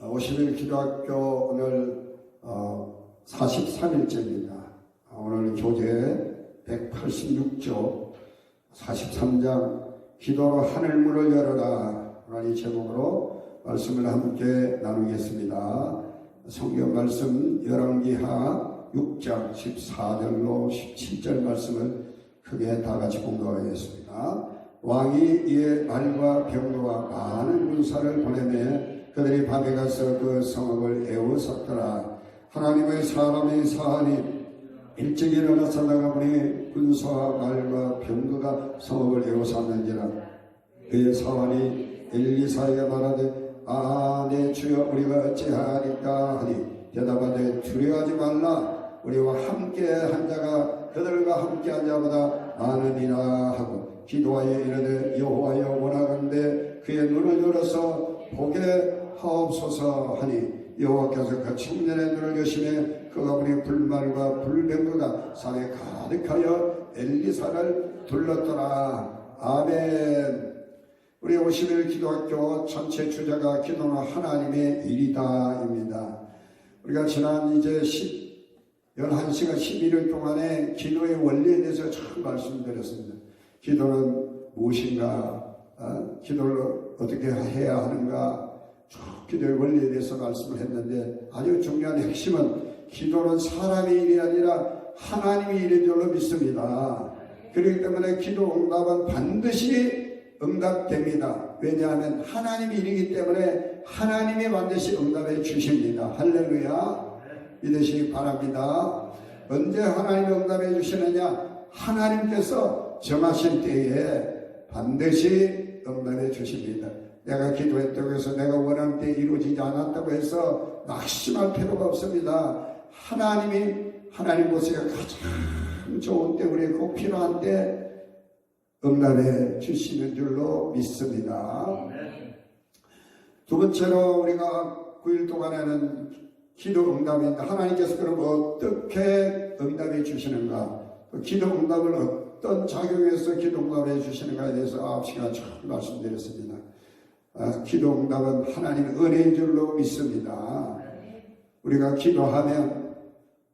50일 기도학교 오늘 43일째입니다. 오늘 교재 186조 43장 기도로 하늘문을 열어라 라는 이 제목으로 말씀을 함께 나누겠습니다. 성경 말씀 열왕기하 6장 14절로 17절 말씀을 크게 다같이 공독하겠습니다. 왕이 이에 말과 병거와 많은 군사를 보내매 그들이 밤에 가서 그 성읍을 에워쌌더라. 하나님의 사람이 사하니 일찍 일어나서 나가보니 군사와 말과 병거가 성읍을 에워쌌는지라. 그의 사환이 엘리사에게 말하되 내 주여 우리가 어찌하리까 하니 대답하되 두려워하지 말라. 우리와 함께 한 자가 그들과 함께 한 자보다 많으니라 하고 기도하여 이르되 여호와여 원하건대 그의 눈을 열어서 보게 하옵소서 하니 여호와께서 그 청년의 눈을 여시매 그가 보니 불말과 불병거가 산에 가득하여 엘리사를 둘렀더라. 아멘. 우리 50일 기도학교 전체 주제가 기도는 하나님의 일이다입니다. 우리가 지난 이제 11시간 11일 동안에 기도의 원리에 대해서 참 말씀드렸습니다. 기도는 무엇인가, 기도를 어떻게 해야 하는가, 기도의 원리에 대해서 말씀을 했는데 아주 중요한 핵심은 기도는 사람의 일이 아니라 하나님의 일인 줄로 믿습니다. 그렇기 때문에 기도 응답은 반드시 응답됩니다. 왜냐하면 하나님의 일이기 때문에 하나님이 반드시 응답해 주십니다. 할렐루야. 믿으시기 바랍니다. 언제 하나님이 응답해 주시느냐? 하나님께서 정하신 때에 반드시 응답해 주십니다. 내가 기도했다고 해서 내가 원하는 때 이루어지지 않았다고 해서 낙심할 필요가 없습니다. 하나님 모습이 가장 좋은 때, 우리에게 꼭 필요한 때 응답해 주시는 줄로 믿습니다. 두 번째로 우리가 9일 동안에는 기도 응답인데 하나님께서 그럼 어떻게 응답해 주시는가, 기도 응답을 어떤 작용에서 기도 응답해 주시는가에 대해서 9시간 처음 말씀드렸습니다. 기도 응답은 하나님의 은혜인 줄로 믿습니다. 우리가 기도하면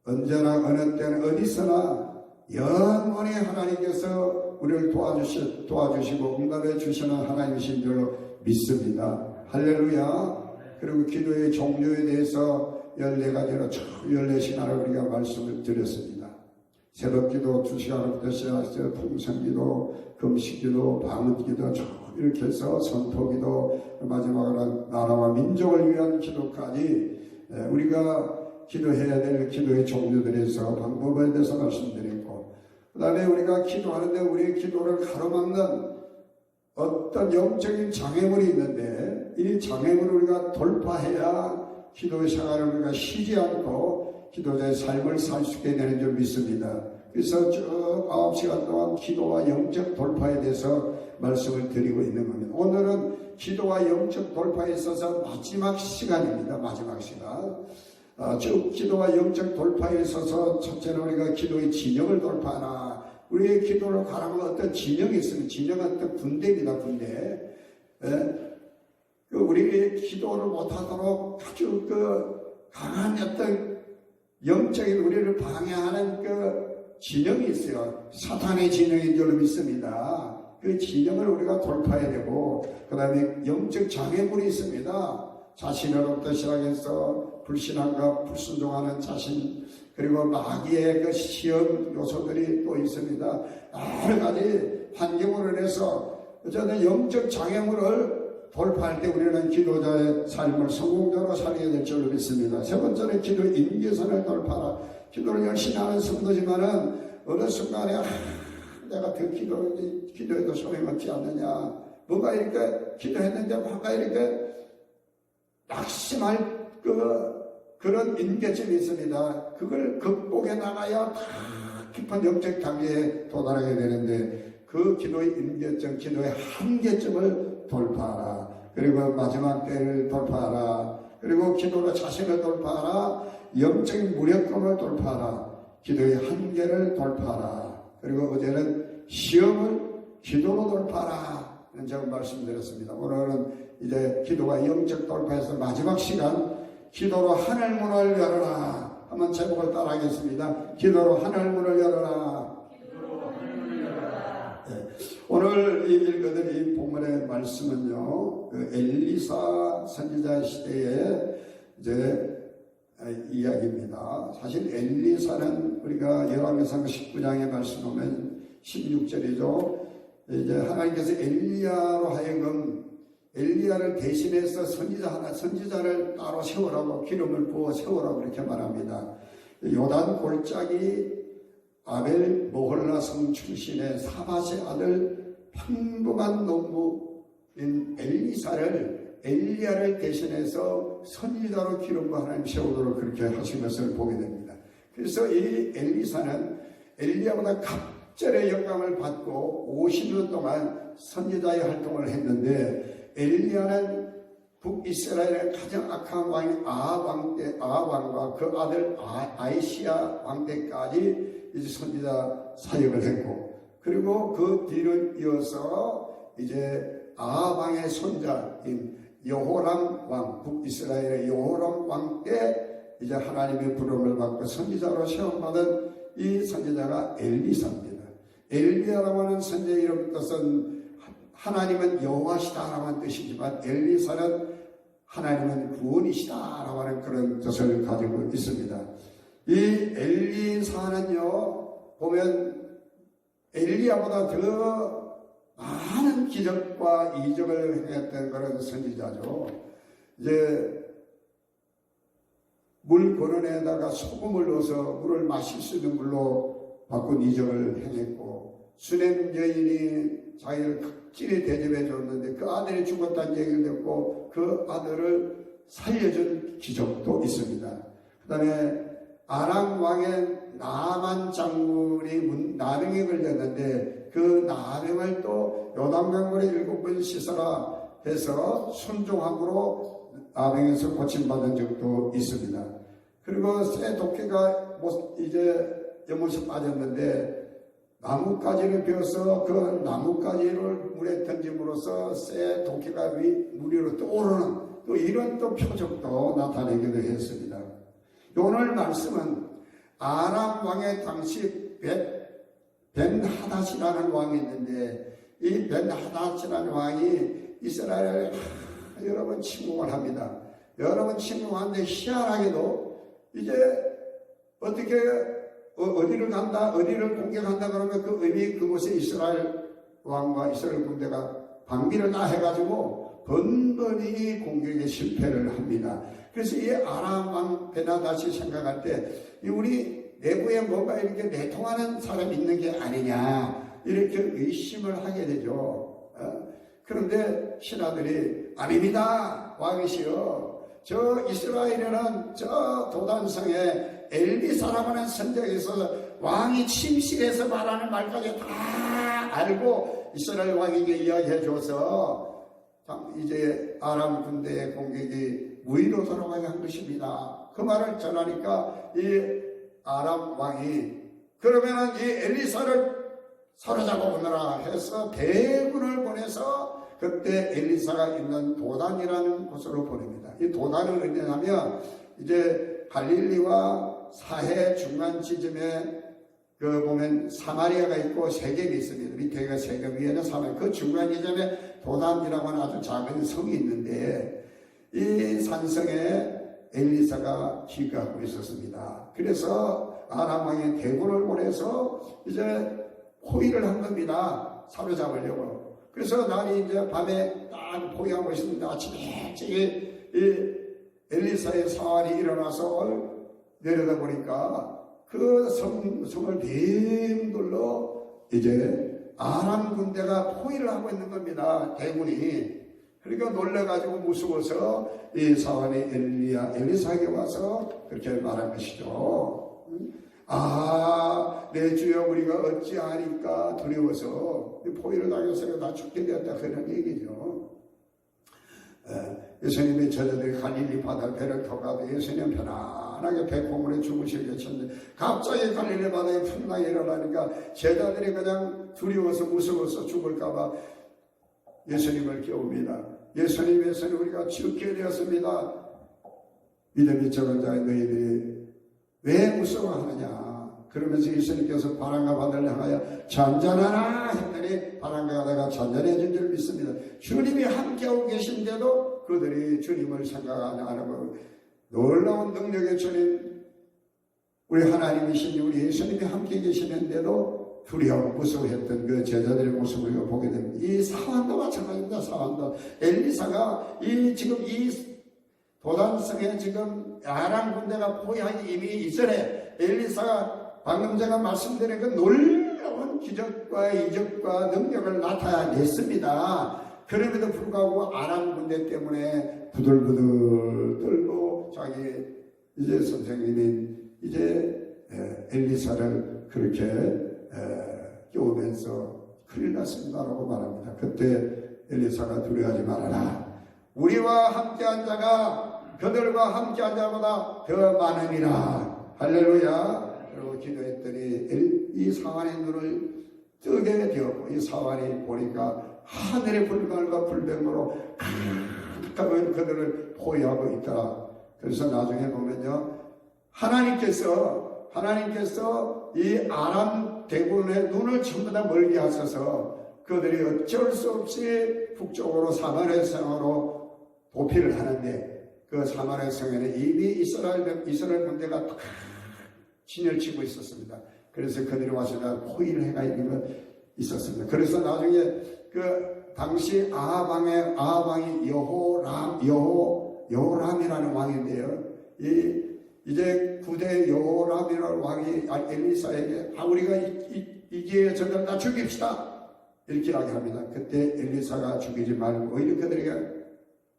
언제나 어느 때는 어디서나 영원히 하나님께서 우리를 도와주시고 응답해 주시는 하나님이신 줄로 믿습니다. 할렐루야. 그리고 기도의 종류에 대해서 14가지로 14시간을 우리가 말씀을 드렸습니다. 새벽기도 2시간부터 시작해서 통성기도, 금식기도, 방언기도 이렇게 해서 선포기도, 마지막으로 나라와 민족을 위한 기도까지 우리가 기도해야 될 기도의 종류들에서 방법에 대해서 말씀드렸고, 그 다음에 우리가 기도하는데 우리의 기도를 가로막는 어떤 영적인 장애물이 있는데 이 장애물을 우리가 돌파해야 기도의 생활을 우리가 쉬지 않고 기도자의 삶을 살 수 있게 되는 줄 믿습니다. 그래서 쭉 9시간 동안 기도와 영적 돌파에 대해서 말씀을 드리고 있는 겁니다. 오늘은 기도와 영적 돌파에 있어서 마지막 시간입니다. 마지막 시간. 쭉 기도와 영적 돌파에 있어서 첫째는 우리가 기도의 진영을 돌파하나, 우리의 기도를 가라면 어떤 진영이 있으면 진영은 어떤 군대입니다. 군대. 우리의 기도를 못하도록 아주 강한 어떤 영적인 우리를 방해하는 진영이 있어요. 사탄의 진영인 줄로 믿습니다. 그 진영을 우리가 돌파해야 되고, 그 다음에 영적 장애물이 있습니다. 자신으로부터 시작해서 불신앙과 불순종하는 자신, 그리고 마귀의 그 시험 요소들이 또 있습니다. 여러 가지 환경으로 인해서 어쨌든 영적 장애물을 돌파할 때 우리는 기도자의 삶을 성공적으로 살게 될 줄로 믿습니다. 세 번째는 기도 임계선을 돌파하라. 기도를 열심히 하는 성도지만은 어느 순간에 내가 더 기도해도 소용없지 않느냐, 뭔가 이렇게 기도했는데 뭔가 이렇게 낙심할 그런 임계점이 있습니다. 그걸 극복해 나가야 다 깊은 영적 단계에 도달하게 되는데 그 기도의 임계점, 기도의 한계점을 돌파하라. 그리고 마지막 때를 돌파하라. 그리고 기도로 자신을 돌파하라. 영적인 무력감을 돌파하라. 기도의 한계를 돌파하라. 그리고 어제는 시험을 기도로 돌파하라. 제가 말씀드렸습니다. 오늘은 이제 기도가 영적 돌파해서 마지막 시간, 기도로 하늘문을 열어라. 한번 제목을 따라하겠습니다. 기도로 하늘문을 열어라. 네. 오늘 읽어드린 이 본문의 말씀은요, 그 엘리사 선지자 시대에 이제 이야기입니다. 사실 엘리사는 우리가 열왕기상 19장에 말씀 보면 16절이죠. 이제 하나님께서 엘리야로 하여금 엘리야를 대신해서 선지자를 따로 세우라고, 기름을 부어 세우라고 이렇게 말합니다. 요단 골짜기 아벨 모홀라 성 출신의 사밧의 아들 평범한 농부인 엘리야를 대신해서 선지자로 기름 부어 하나님 세우도록 그렇게 하신 것을 보게 됩니다. 그래서 이 엘리사는 엘리야보다 갑절의 영감을 받고 50년 동안 선지자의 활동을 했는데, 엘리야는 북이스라엘의 가장 악한 왕인 아합왕과 그 아들 아이시야 왕 때까지 이제 선지자 사역을 했고, 그리고 그 뒤를 이어서 이제 아합왕의 손자인 여호람 왕, 북이스라엘의 여호람 왕 때 이제 하나님의 부름을 받고 선지자로 시험받은 이 선지자가 엘리사입니다. 엘리야라고 하는 선지자의 이름 뜻은 하나님은 여호와시다라고 하는 뜻이지만, 엘리사는 하나님은 구원이시다라고 하는 그런 뜻을 가지고 있습니다. 이 엘리사는요, 보면 엘리야보다 더 많은 기적과 이적을 행했던 그런 선지자죠. 이제 물 거론에다가 소금을 넣어서 물을 마실 수 있는 물로 바꾼 이적을 행했고, 수냄 여인이 자기를 극진히 대접해 줬는데 그 아들이 죽었다는 얘기를 듣고 그 아들을 살려준 기적도 있습니다. 그 다음에 아람 왕의 나만 장군이 나병에 걸렸는데 그 나병을 또 요단강물에 7번 씻어라 해서 순종함으로 나병에서 고침받은 적도 있습니다. 그리고 새 독해가 이제 연못에 빠졌는데 나뭇가지를 베어서 그 나뭇가지를 물에 던짐으로써 새 독해가 물 위로 떠오르는 또 이런 또 표적도 나타내기도 했습니다. 오늘 말씀은 아람 왕의 당시 벤하닷이라는 왕이 있는데, 이 벤하닷이라는 왕이 이스라엘을 여러 번 침공을 합니다. 여러 번 침공하는데 희한하게도 이제 어떻게 어디를 간다, 어디를 공격한다 그러면 그 의미 그곳에 이스라엘 왕과 이스라엘 군대가 방비를 다 해가지고 번번이 공격에 실패를 합니다. 그래서 이 아람 왕 벤하닷이 생각할 때 우리 내부에 뭔가 이렇게 내통하는 사람이 있는 게 아니냐 이렇게 의심을 하게 되죠. 그런데 신하들이 아닙니다, 왕이시여. 저 이스라엘에는 저 도단성에 엘리사라고 하는 선지자에서 왕이 침실에서 말하는 말까지 다 알고 이스라엘 왕에게 이야기해 줘서 이제 아람 군대의 공격이 무의로 돌아가게 한 것입니다. 그 말을 전하니까 이 아람 왕이 그러면은 이 엘리사를 사로잡아 오너라 해서 대군을 보내서 그때 엘리사가 있는 도단이라는 곳으로 보냅니다. 이 도단은 어디냐면 이제 갈릴리와 사해 중간 지점에 그 보면 사마리아가 있고 세겜이 있습니다. 밑에가 세겜, 위에는 사마리아. 그 중간 지점에 도단이라고 하는 아주 작은 성이 있는데 이 산성에 엘리사가 기거하고 있었습니다. 그래서 아람 왕이 대군을 보내서 이제 포위를 한 겁니다. 사로잡으려고. 그래서 날이 이제 밤에 딱 포위하고 있었는데 아침에 이 엘리사의 사환이 일어나서 내려다 보니까 그 성을 빙둘러 이제 아람 군대가 포위를 하고 있는 겁니다. 대군이. 그러니까 놀래가지고 무서워서 이 사환이 엘리사에게 와서 그렇게 말한 것이죠. 내 주여 우리가 어찌하니까 두려워서 포위를 당해서 다 죽게 되었다 그런 얘기죠. 예수님의 제자들이 갈릴리 바다 배를 타고 예수님 편안하게 배꼽물에 죽으실 계셨는데 갑자기 갈릴리 바다에 풍랑이 일어나니까 제자들이 그냥 두려워서 무서워서 죽을까봐 예수님을 깨웁니다. 예수님에서는 우리가 죽게 되었습니다. 믿음이 적은 자의 너희들이 왜 무서워하느냐. 그러면서 예수님께서 바람과 바다를 향하여 잔잔하라 했더니 바람과 바다가 잔잔해진 줄 믿습니다. 주님이 함께하고 계신데도 그들이 주님을 생각 안 하고, 놀라운 능력의 주님, 우리 하나님이신 우리 예수님이 함께 계시는데도 두려워 무서워했던 그 제자들의 모습을 우리가 보게 됩니다. 이 사환도 마찬가지입니다. 사환도 엘리사가 지금 이 도단성에 지금 아람 군대가 포위하기 이미 이전에 엘리사가 방금 제가 말씀드린 그 놀라운 기적과 이적과 능력을 나타냈습니다. 그럼에도 불구하고 아람 군대 때문에 부들부들 떨고 자기 이제 선생님인 이제 엘리사를 그렇게 깨우면서 큰일 났습니다라고 말합니다. 그때 엘리사가 두려워하지 말아라. 우리와 함께한 자가 그들과 함께한 자보다 더 많으니라. 할렐루야. 그리고 기도했더니 이 사환의 눈을 뜨게 되었고, 이 사환이 보니까 하늘의 불말과 불병으로 가득한 그들을 포위하고 있더라. 그래서 나중에 보면요, 하나님께서 이 아람 대군의 눈을 전부 다 멀게 하셔서 그들이 어쩔 수 없이 북쪽으로 사마리아 성으로 도피를 하는데, 그 사마리아 성에는 이미 이스라엘 군대가 진열치고 있었습니다. 그래서 그들이 와서 포위를 해가 있었습니다. 그래서 나중에 그 당시 아합 왕이 여호람이라는 왕인데요. 이제 9대 여호람이라는 왕이 엘리사에게 우리가 이 기회에 저들 다 죽입시다 이렇게 이야기합니다. 그때 엘리사가 죽이지 말고 오히려 그들에게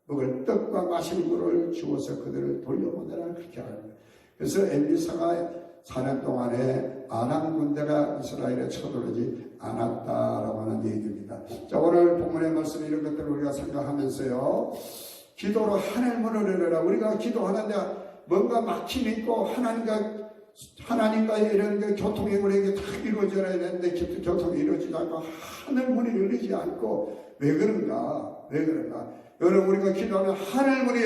먹을 떡과 마실 물을 주어서 그들을 돌려보내라 그렇게 합니다. 그래서 엘리사가 사는 동안에 아람 군대가 이스라엘에 쳐들어오지 않았다라고 하는 얘기입니다. 자, 오늘 본문의 말씀 이런 것들을 우리가 생각하면서요, 기도로 하늘 문을 열어라. 우리가 기도하는데 뭔가 막힘이 있고 하나님과의 이런 그 교통이 우리에게 다 이루어져야 되는데 교통이 이루어지지 않고 하늘 문이 열리지 않고 왜 그런가? 여러분, 우리가 기도하면 하늘 문이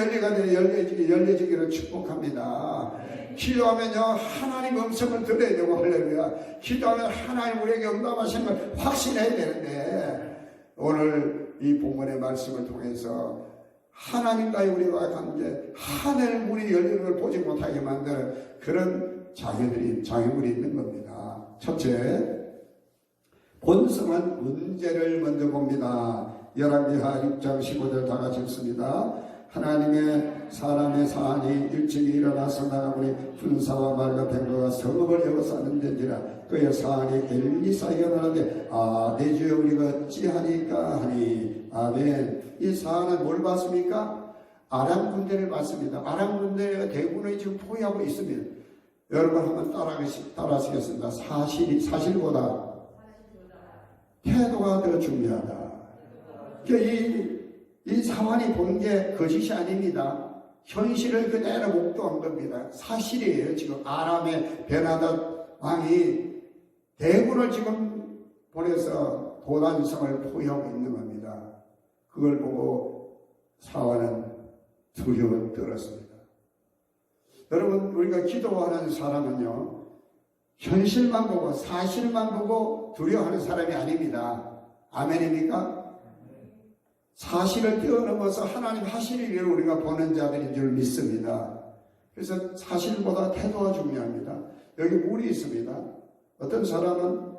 열려지기를 축복합니다. 기도하면요, 하나님 음성을 들어야 되고, 할렐루야. 기도하면 하나님 우리에게 응답하시는 걸 확신해야 되는데, 오늘 이 본문의 말씀을 통해서 하나님과의 우리와 관계, 하늘 문이 열리는 걸 보지 못하게 만드는 그런 장애물이 있는 겁니다. 첫째, 본성은 문제를 먼저 봅니다. 열왕기하 6장 15절 다 같이 읽습니다. 하나님의 사람의 사안이 일찍이 일어나서 나가보니 군사와 말과 뱅거가 성읍을 에워싸는지라 그의 사안이 엘리사에게 말하되 내 주여 우리가 어찌하니까 하니. 아멘. 이 사안은 뭘 봤습니까? 아람 군대를 봤습니다. 아람 군대가 대군을 지금 포위하고 있습니다. 여러분 한번 따라하시겠습니다. 사실보다 태도가 더 중요하다. 이 사환이 본 게 거짓이 아닙니다. 현실을 그대로 목도한 겁니다. 사실이에요. 지금 아람의 베나닷 왕이 대군을 지금 보내서 도단성을 포위하고 있는 겁니다. 그걸 보고 사환은 두려워 떨었습니다. 여러분, 우리가 기도하는 사람은요, 현실만 보고 사실만 보고 두려워하는 사람이 아닙니다. 아멘입니까? 사실을 뛰어넘어서 하나님 하시는 일을 우리가 보는 자들인 줄 믿습니다. 그래서 사실보다 태도가 중요합니다. 여기 물이 있습니다. 어떤 사람은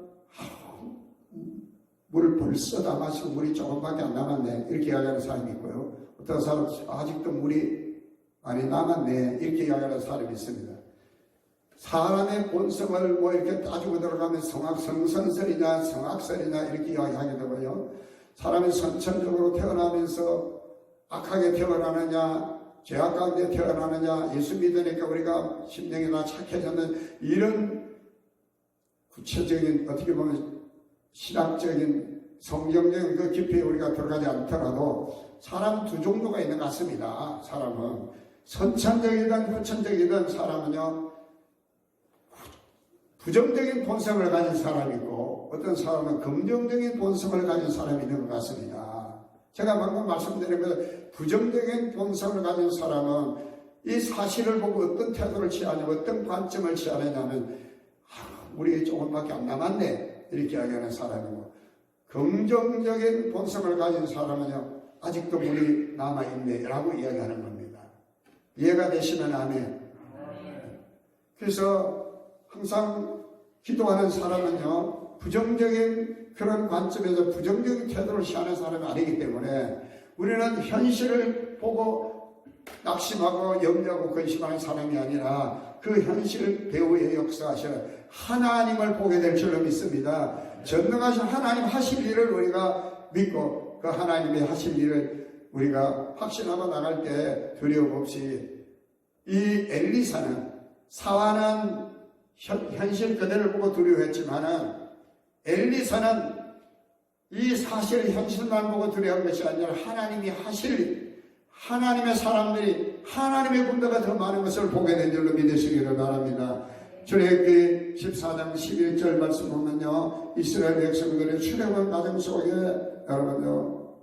물을 벌써 다 마시고 물이 조금밖에 안 남았네 이렇게 이야기하는 사람이 있고요. 어떤 사람은 아직도 물이 많이 남았네 이렇게 이야기하는 사람이 있습니다. 사람의 본성을 이렇게 따지고 들어가면 성선설이냐 성악설이냐 이렇게 이야기하게 되고요. 사람이 선천적으로 태어나면서 악하게 태어나느냐 죄악 가운데 태어나느냐 예수 믿으니까 우리가 심령이 다 착해졌는 이런 구체적인 어떻게 보면 신학적인 성경적인 그 깊이에 우리가 들어가지 않더라도 사람 두 종류가 있는 것 같습니다. 사람은 선천적이든 후천적이든 사람은요 부정적인 본성을 가진 사람이고 어떤 사람은 긍정적인 본성을 가진 사람이 있는 것 같습니다. 제가 방금 말씀드린 것, 부정적인 본성을 가진 사람은 이 사실을 보고 어떤 태도를 취하냐, 어떤 관점을 취하느냐면, 우리 조금밖에 안 남았네, 이렇게 이야기하는 사람이고, 긍정적인 본성을 가진 사람은요, 아직도 물이 남아있네 라고 이야기하는 겁니다. 이해가 되시면 아멘. 그래서 항상 기도하는 사람은요, 부정적인 그런 관점에서 부정적인 태도를 취하는 사람이 아니기 때문에 우리는 현실을 보고 낙심하고 염려하고 근심하는 사람이 아니라 그 현실 배후에 역사하시는 하나님을 보게 될 줄로 믿습니다. 전능하신 하나님 하실 일을 우리가 믿고 그 하나님의 하실 일을 우리가 확신하고 나갈 때 두려움 없이, 이 엘리사는 사화는 현실 그대를 보고 두려워했지만은 엘리사는 이 사실 현실만 보고 두려워한 것이 아니라 하나님이 하실 일, 하나님의 사람들이, 하나님의 군대가 더 많은 것을 보게 된 줄로 믿으시기를 바랍니다. 출애굽기 14장 11절 말씀 보면요, 이스라엘 백성들의 출애굽 과정 속에 여러분요,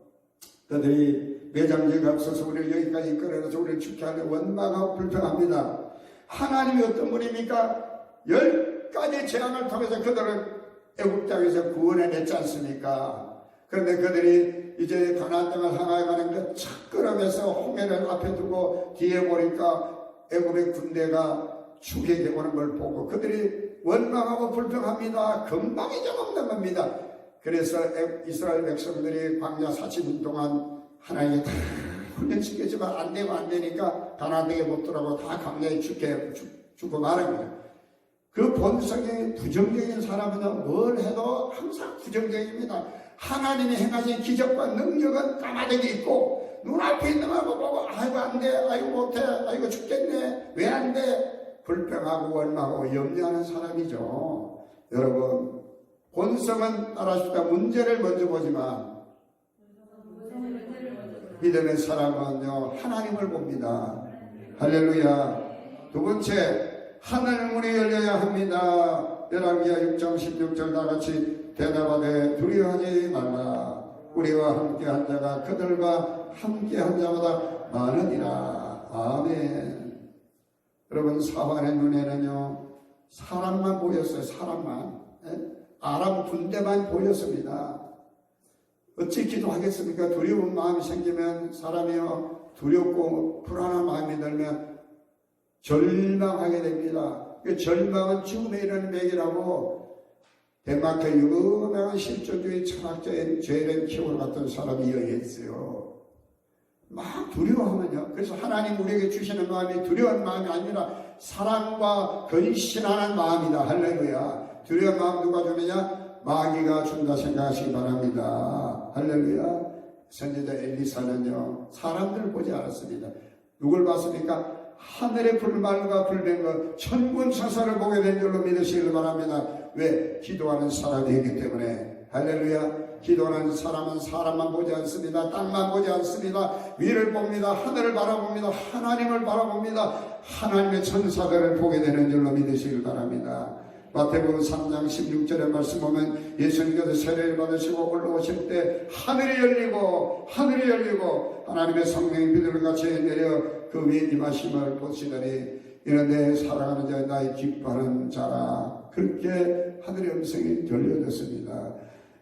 그들이 매장지가 없어서 우리를 여기까지 이끌어내서 우리를 죽게 하는 원망하고 불평합니다. 하나님이 어떤 분입니까? 10가지 재앙을 통해서 그들을 애굽 땅에서 구원해냈지 않습니까? 그런데 그들이 이제 가나안 땅을 향하여 가는 그 첫걸음에서 홍해를 앞에 두고 뒤에 보니까 애굽의 군대가 죽게 오는 걸 보고 그들이 원망하고 불평합니다. 금방 잊어먹는 겁니다. 그래서 이스라엘 백성들이 광야 40년 동안 하나님이 다 훈련시켰지만 안 되고 안 되니까 가나안 땅에 못 들어가고 다 광야에 죽고 마는 거예요. 그 본성이 부정적인 사람은 뭘 해도 항상 부정적입니다. 하나님이 행하신 기적과 능력은 까마득이 있고 눈앞에 있는 거 보고 아이고 안 돼, 아이고 못해, 아이고 죽겠네, 왜 안 돼? 불평하고 원망하고 염려하는 사람이죠. 여러분, 본성은 따라합시다. 문제를 먼저 보지만 믿음의 사람은요, 하나님을 봅니다. 할렐루야. 두 번째, 하늘 문이 열려야 합니다. 열왕기하 6장 16절 다같이 대답하되 두려워하지 말라. 우리와 함께한 자가 그들과 함께한 자보다 많으니라. 아멘. 여러분, 사환의 눈에는요, 사람만 보였어요. 사람만. 아람 군대만 보였습니다. 어찌 기도하겠습니까? 두려운 마음이 생기면 사람이요, 두렵고 불안한 마음이 들면 절망하게 됩니다. 그 절망은 죽음에 이르는 맥이라고 덴마크 유명한 실존주의 철학자인 제렌 키오르 같은 사람이 이야기했어요. 막 두려워하면요. 그래서 하나님 우리에게 주시는 마음이 두려운 마음이 아니라 사랑과 근신하는 마음이다. 할렐루야. 두려운 마음 누가 주느냐? 마귀가 준다 생각하시기 바랍니다. 할렐루야. 선지자 엘리사는요, 사람들을 보지 않았습니다. 누굴 봤습니까? 하늘의 불말과 불변과 천군 천사를 보게 된 줄로 믿으시길 바랍니다. 왜? 기도하는 사람이기 때문에. 할렐루야. 기도하는 사람은 사람만 보지 않습니다. 땅만 보지 않습니다. 위를 봅니다. 하늘을 바라봅니다. 하나님을 바라봅니다. 하나님의 천사들을 보게 되는 줄로 믿으시길 바랍니다. 마태복음 3장 16절의 말씀 보면 예수님께서 세례를 받으시고 올라오실 때 하늘이 열리고 하나님의 성령이 비둘기같이 내려 그 위에 임하심을 보시더니 이는 내 사랑하는 자 나의 기뻐하는 자라. 그렇게 하늘의 음성이 들려졌습니다.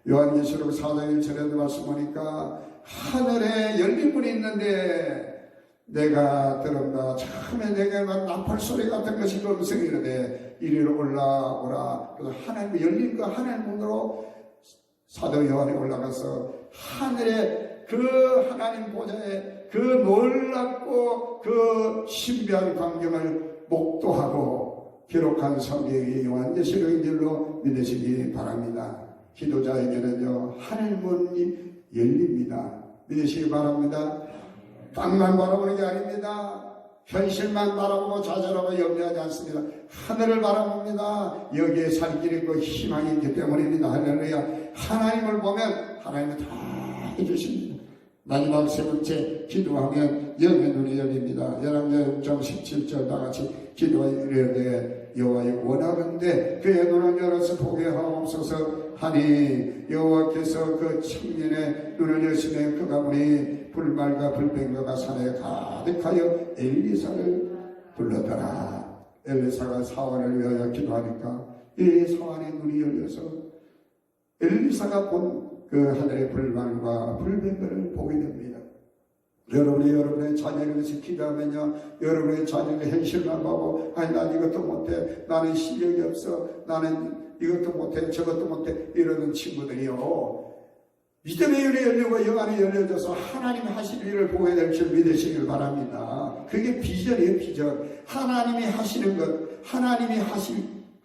요한계시록 4장 1절에도 말씀 보니까 하늘에 열린 문이 있는데 내가 들었다. 처음에 내가 나팔 소리 같은 것이 그 음성이 이르되 이리로 올라오라. 그래서 하나님 열린 그 하늘 문으로 사도 요한이 올라가서 하늘에 그 하나님 보좌에 그 놀랍고 그 신비한 광경을 목도하고 기록한 성경이 요한계시록인 줄로 믿으시기 바랍니다. 기도자에게는요, 하늘문이 열립니다. 믿으시기 바랍니다. 땅만 바라보는 게 아닙니다. 현실만 바라보고 좌절하고 염려하지 않습니다. 하늘을 바라봅니다. 여기에 살 길이 있고 희망이 있기 때문입니다. 할렐루야. 하나님을 보면 하나님은 다 해주십니다. 마지막 세 번째, 기도하면 영의 눈이 열립니다. 열왕기하 6장 17절 다같이 기도하되 여호와여 원하건대 그의 눈을 열어서 보게 하옵소서. 하니 여호와께서 그 청년의 눈을 여시며 그가 보니 불말과 불병거가 산에 가득하여 엘리사를 불렀더라. 엘리사가 사환을 위하여 기도하니까 이 사환의 눈이 열려서 엘리사가 본 그 하늘의 불말과 불병거를 보게 됩니다. 여러분의 자녀를 위해서 기도하면요, 여러분의 자녀가 현실만 보고 아니 난 이것도 못해, 나는 실력이 없어, 나는 이것도 못해, 저것도 못해 이러는 친구들이요, 믿음의 눈이 열리고 영안이 열려져서 하나님이 하실 일을 보게 될 줄 믿으시길 바랍니다. 그게 비전이에요. 비전. 하나님이 하시는 것, 하나님이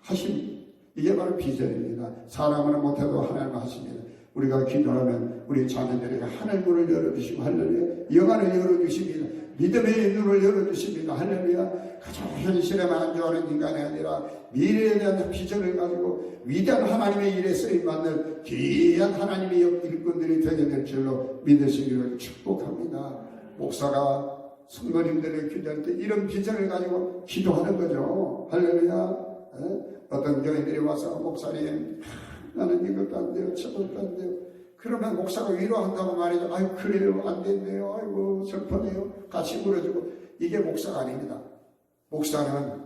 하신 이게 바로 비전입니다. 사람은 못해도 하나님은 하십니다. 우리가 기도하면 우리 자녀들에게 하늘 문을 열어주시고 할렐루야, 영안을 열어주십니다. 믿음의 눈을 열어주십니다. 할렐루야. 그저 현실에만 안주하는 인간이 아니라 미래에 대한 비전을 가지고 위대한 하나님의 일에 쓰임받는 귀한 하나님의 일꾼들이 되게 될 줄로 믿으시기를 축복합니다. 목사가 성도님들의 기도할 때 이런 비전을 가지고 기도하는 거죠. 할렐루야. 어떤 교인들이 와서 목사님 나는 이것도 안 돼요, 저것도 안 돼요. 그러면 목사가 위로한다고 말이죠. 아유 그래요, 안 된대요, 아이고 슬퍼네요, 같이 울어주고. 이게 목사가 아닙니다. 목사는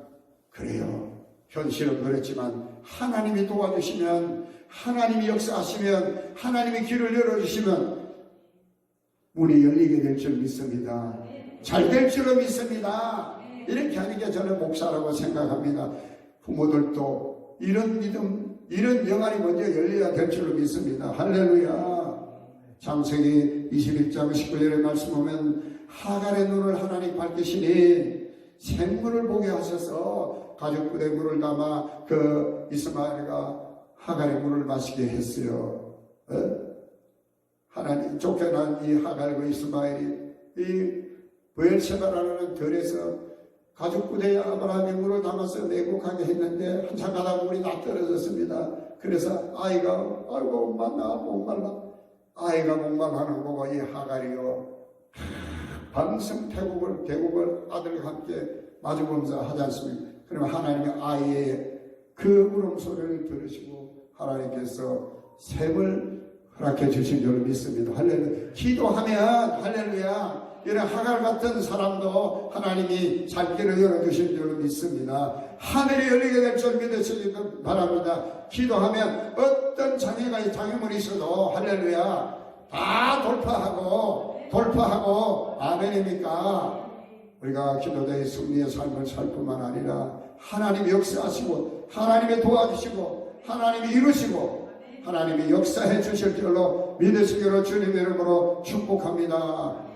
그래요, 현실은 그렇지만 하나님이 도와주시면, 하나님이 역사하시면, 하나님이 길을 열어주시면 문이 열리게 될 줄 믿습니다. 잘 될 줄로 믿습니다. 이렇게 하는 게 저는 목사라고 생각합니다. 부모들도 이런 믿음, 이런 영안이 먼저 열려야 될 줄로 믿습니다. 할렐루야. 창세기 21장 19절의 말씀 보면 하갈의 눈을 하나님 밝히시니 생물을 보게 하셔서 가죽부대 물을 담아 그 이스마엘과 하갈의 물을 마시게 했어요. 하나님 쫓겨난 이 하갈과 이스마엘이 이 브엘세바라는 들에서 가죽부대에 아브라함의 물을 담아서 내국하게 했는데 한참 가다 물이 다 떨어졌습니다. 그래서 아이가 아이고 목말라 목말라, 아이가 목말라는 거 보고 이 하갈이요 방승 대국을 아들과 함께 마주보면서 하지 않습니까? 그러면 하나님의 아이의 그 울음소리를 들으시고 하나님께서 샘을 허락해 주신 줄 믿습니다. 할렐루야. 기도하면 할렐루야, 이런 하갈 같은 사람도 하나님이 살 길을 열어주신 줄 믿습니다. 하늘이 열리게 될 줄 믿으시기 바랍니다. 기도하면 어떤 장애물이 있어도 할렐루야 다 돌파하고 아멘입니까? 우리가 기도자의 승리의 삶을 살 뿐만 아니라 하나님이 역사하시고 하나님이 도와주시고 하나님이 이루시고 하나님이 역사해 주실 줄로 믿으시기로 주님의 이름으로 축복합니다.